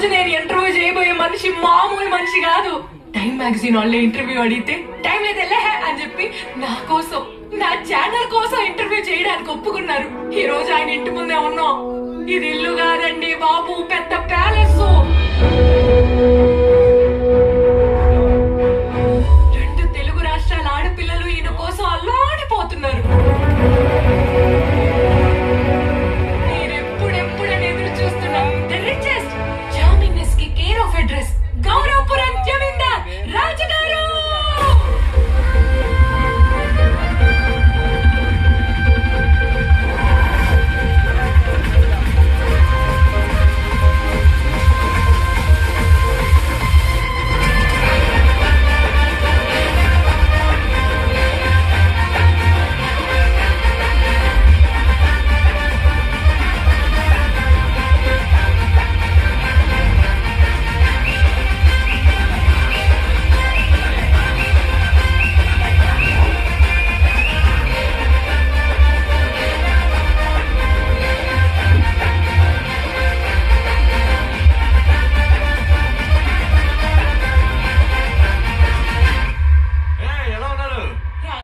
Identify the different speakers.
Speaker 1: రోజు నేను ఇంటర్వ్యూ చేయబోయే మనిషి మామూలు మనిషి కాదు. టైం మ్యాగజైన్ వాళ్ళే ఇంటర్వ్యూ అడిగితే టైం లేదు అని చెప్పి నా కోసం, నా ఛానల్ కోసం ఇంటర్వ్యూ చేయడానికి ఒప్పుకున్నారు. ఈ రోజు ఆయన ఇంటి ముందే ఉన్నాం. ఇది ఇల్లు కాదండి బాబు, పెద్ద ప్యాలెస్.